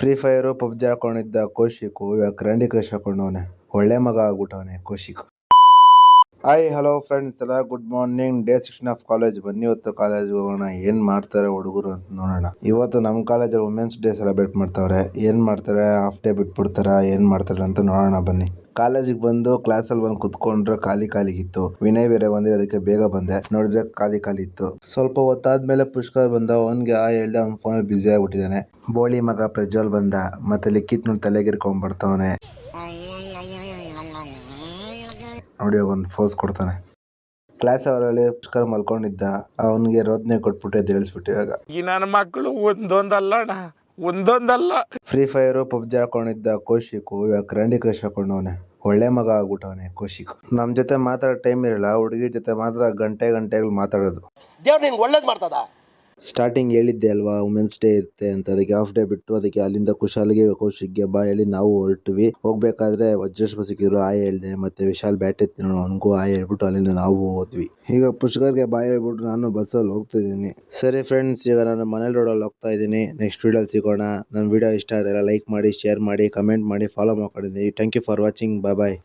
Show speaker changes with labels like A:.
A: Free fire PUBG ಹಾಕೊಂಡಿದ್ದ ಕೌಶಿಕು ಇವಾಗ candy crush ಹಾಕೊಂಡವನೆ. ಒಳ್ಳೆ ಮಗ ಆಗ್ಬಿಟ್ಟವನೆ ಕೌಶಿಕ್. ಹಾಯ್ ಹಲೋ ಫ್ರೆಂಡ್ಸ್ ಎಲ್ಲ good morning. Day 16 of college. ಬನ್ನಿ ಇವತ್ತು ಕಾಲೇಜ್ಗೆ ಹೋಗೋಣ. ಏನ್ ಮಾಡ್ತಾರೆ ಹುಡುಗರು ಅಂತ ನೋಡೋಣ. ಇವತ್ತು ನಮ್ಮ ಕಾಲೇಜಲ್ಲಿ ವುಮೆನ್ಸ್ ಡೇ ಸೆಲೆಬ್ರೇಟ್ ಮಾಡ್ತಾವ್ರೆ. ಏನ್ ಮಾಡ್ತಾರೆ, ಹಾಫ್ ಡೇ ಬಿಟ್ಬಿಡ್ತಾರ, ಏನ್ ಮಾಡ್ತಾರೆ ಅಂತ ನೋಡೋಣ ಬನ್ನಿ. ಕಾಲೇಜಿಗೆ ಬಂದು ಕ್ಲಾಸಲ್ಲಿ ಬಂದು ಕುತ್ಕೊಂಡ್ರೆ ಖಾಲಿಗಿತ್ತು. ವಿನಯ್ ಬೇರೆ ಬಂದ್ರೆ ಅದಕ್ಕೆ ಬೇಗ ಬಂದೆ. ನೋಡಿದ್ರೆ ಖಾಲಿ ಇತ್ತು. ಸ್ವಲ್ಪ ಹೊತ್ತಾದ್ಮೇಲೆ ಪುಷ್ಕರ್ ಬಂದ. ಅವನ್ಗೆ ಹೇಳ್ದೆ, ಅವ್ನ ಫೋನಲ್ಲಿ ಬ್ಯುಸಿ ಆಗ್ಬಿಟ್ಟಿದ್ದಾನೆ. ಬೋಳಿ ಮಗ ಪ್ರಜ್ವಲ್ ಬಂದ. ಮತ್ತೆ ಲಿಖಿತ್ ನೋಡಿ ತಲೆಗಿರ್ಕೊಂಡ್ ಬರ್ತಾವನೆ. ನೋಡಿ ಒಂದು ಫೋಸ್ ಕೊಡ್ತಾನೆ. ಕ್ಲಾಸ್ ಅವರಲ್ಲಿ ಪುಷ್ಕರ್ ಮಲ್ಕೊಂಡಿದ್ದ. ಅವನಿಗೆ ರೋದನೆ ಕೊಟ್ಬಿಟ್ಟು ಎದ್ದೇಳಿಸ್ಬಿಟ್ಟು ಇವಾಗ
B: ಈ ನನ್ನ ಮಕ್ಕಳು ಒಂದೊಂದಲ್ಲ
A: ಫ್ರೀ ಫೈರು ಪಬ್ಜಿ ಹಾಕೊಂಡಿದ್ದ ಕೌಶಿಕು ಇವಾಗ ಕ್ಯಾಂಡಿ ಕ್ರಶ್ ಹಾಕೊಂಡವನೆ. ಒಳ್ಳೆ ಮಗ ಆಗ್ಬಿಟ್ಟವನೆ ಕೌಶಿಕ್. ನಮ್ ಜೊತೆ ಮಾತಾಡೋ ಟೈಮ್ ಇರಲ್ಲ. ಹುಡುಗಿ ಜೊತೆ ಮಾತ್ರ ಗಂಟೆಗಳು ಮಾತಾಡೋದು.
C: ದೇವ್ರು ನಿಂಗೆ ಒಳ್ಳೇದು ಮಾಡ್ತದ.
A: ಸ್ಟಾರ್ಟಿಂಗ್ ಹೇಳಿದ್ದೆ ಅಲ್ವಾ ವುಮೆನ್ಸ್ ಡೇ ಇರುತ್ತೆ ಅಂತ. ಅದಕ್ಕೆ ಹಾಫ್ ಡೇ ಬಿಟ್ಟು ಅದಕ್ಕೆ ಅಲ್ಲಿಂದ ಕುಶಾಲ್ಗೆ ಕೌಶಿಕ್ಗೆ ಬಾ ಹೇಳಿ ನಾವು ಹೊರಟ್ವಿ. ಹೋಗ್ಬೇಕಾದ್ರೆ ವಜ್ರೇಶ್ ಬಸಿಕಿದ್ರು, ಆಯ್ ಹೇಳ್ದೆ. ಮತ್ತೆ ವಿಶಾಲ್ ಬ್ಯಾಟ್ ಎತ್ತಿ ಅವನಿಗೂ ಆಯ್ ಹೇಳ್ಬಿಟ್ಟು ಅಲ್ಲಿಂದ ನಾವು ಹೋದ್ವಿ. ಈಗ ಪುಷ್ಕರ್ಗೆ ಬಾಯ್ ಹೇಳ್ಬಿಟ್ಟು ನಾನು ಬಸ್ಸಲ್ಲಿ ಹೋಗ್ತಾ ಇದ್ದೀನಿ. ಸರಿ ಫ್ರೆಂಡ್ಸ್, ಈಗ ನಾನು ಮನೇಲಿ ರೋಡಲ್ಲಿ ಹೋಗ್ತಾ ಇದ್ದೀನಿ. ನೆಕ್ಸ್ಟ್ ವಿಡಿಯೋಲಿ ಸಿಗೋಣ. ನನ್ನ ವಿಡಿಯೋ ಇಷ್ಟ ಆದರೆ ಲೈಕ್ ಮಾಡಿ, ಶೇರ್ ಮಾಡಿ, ಕಮೆಂಟ್ ಮಾಡಿ, ಫಾಲೋ ಮಾಡ್ಕೊಂಡಿದ್ದೀನಿ. Thank you for watching. Bye.